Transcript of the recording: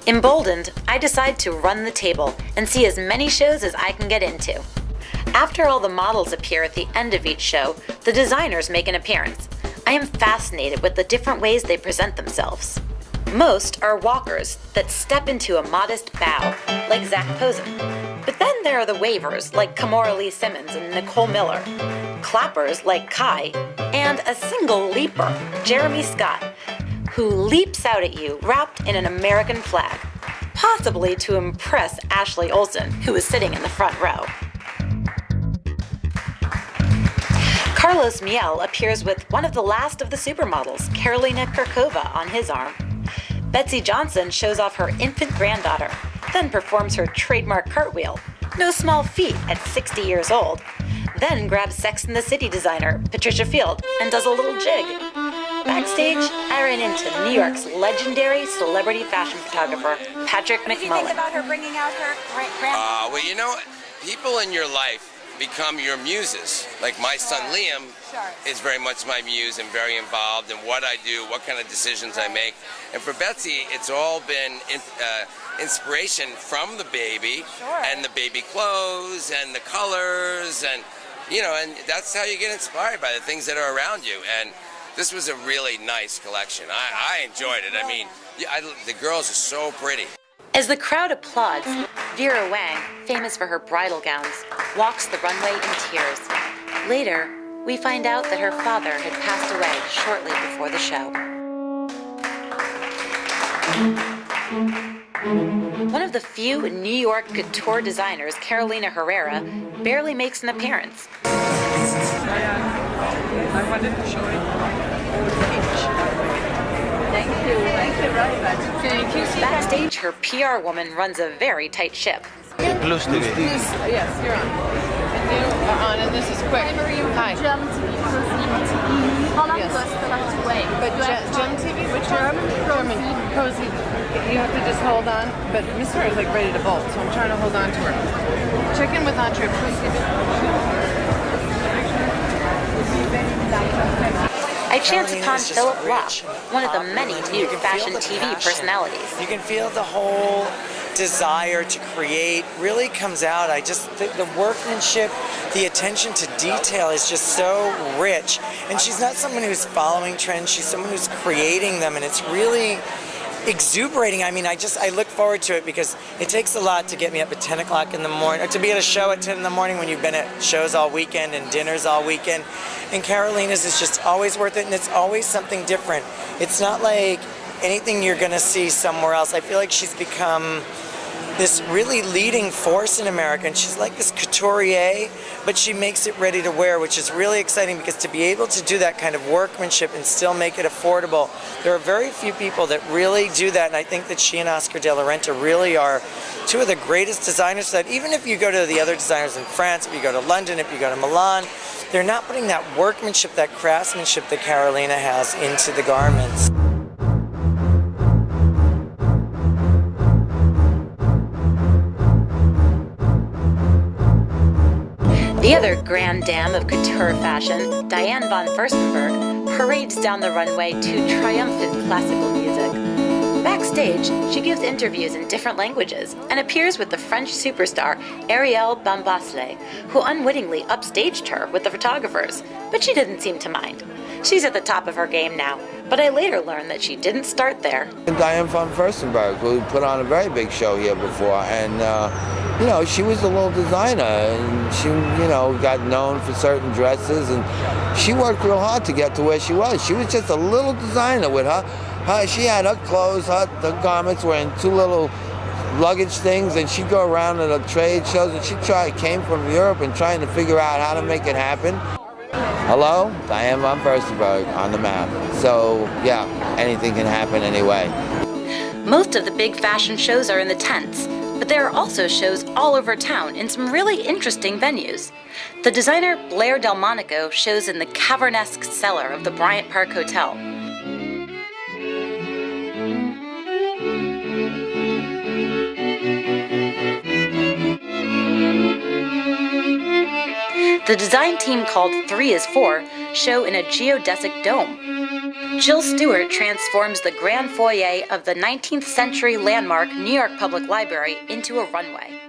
Emboldened, I decide to run the table and see as many shows as I can get into. After all the models appear at the end of each show, the designers make an appearance. I am fascinated with the different ways they present themselves. Most are walkers that step into a modest bow, like Zach Posen. But then there are the wavers, like Kamora Lee Simmons and Nicole Miller, clappers like Kai, and a single leaper, Jeremy Scott, who leaps out at you wrapped in an American flag, possibly to impress Ashley Olsen, who is sitting in the front row. Carlos Miel appears with one of the last of the supermodels, Karolina Kurkova, on his arm. Betsy Johnson shows off her infant granddaughter, then performs her trademark cartwheel, no small feat at 60 years old, then grabs Sex and the City designer Patricia Field and does a little jig. Backstage, I ran into New York's legendary celebrity fashion photographer, Patrick McMullen. What do you think about her bringing out her grandma? Well, you know, people in your life become your muses. Like my son Liam is very much my muse and very involved in what I do, what kind of decisions I make. And for Betsy, it's all been inspiration from the baby and the baby clothes and the colors and, you know, and that's how you get inspired by the things that are around you. And this was a really nice collection. I enjoyed it. I mean, the girls are so pretty. As the crowd applauds, Vera Wang, famous for her bridal gowns, walks the runway in tears. Later, we find out that her father had passed away shortly before the show. One of the few New York couture designers, Carolina Herrera, barely makes an appearance. I wanted to show you. Thank you very much. Backstage, her PR woman runs a very tight ship. Plus TV. Yes, you're on. And you are on, and this is quick. Hi. Gem TV, How long does the last wait? But Gem TV, which German? Cozy. You have to just hold on. But Miss Her is like ready to bolt, so I'm trying to hold on to her. Check in with Entree, please. I chance upon Philip Lapp, one of the many new fashion TV personalities. You can feel the whole desire to create really comes out. The workmanship, the attention to detail is just so rich. And she's not someone who's following trends, she's someone who's creating them, and it's really exuberating. I mean, I look forward to it because it takes a lot to get me up at 10 o'clock in the morning, or to be at a show at 10 in the morning when you've been at shows all weekend and dinners all weekend. And Carolina's is just always worth it, and it's always something different. It's not like anything you're going to see somewhere else. I feel like she's become this really leading force in America, and she's like this couturier, but she makes it ready to wear, which is really exciting because to be able to do that kind of workmanship and still make it affordable, there are very few people that really do that, and I think that she and Oscar de la Renta really are two of the greatest designers that even if you go to the other designers in France, if you go to London, if you go to Milan, they're not putting that workmanship, that craftsmanship that Carolina has into the garments. The other grande dame of couture fashion, Diane von Furstenberg, parades down the runway to triumphant classical music. Backstage, she gives interviews in different languages and appears with the French superstar Ariel Bambasle, who unwittingly upstaged her with the photographers, but she didn't seem to mind. She's at the top of her game now, but I later learned that she didn't start there. Diane von Furstenberg, who put on a very big show here before, and you know, she was a little designer, and she, you know, got known for certain dresses, and she worked real hard to get to where she was. She was just a little designer with her. She had her clothes, the garments were in two little luggage things, and she'd go around to the trade shows, and she came from Europe and trying to figure out how to make it happen. Hello, Diane von Furstenberg on the map. So, yeah, anything can happen anyway. Most of the big fashion shows are in the tents, but there are also shows all over town in some really interesting venues. The designer Blair Delmonico shows in the cavernesque cellar of the Bryant Park Hotel. The design team called 3 is 4 show in a geodesic dome. Jill Stewart transforms the grand foyer of the 19th century landmark New York Public Library into a runway.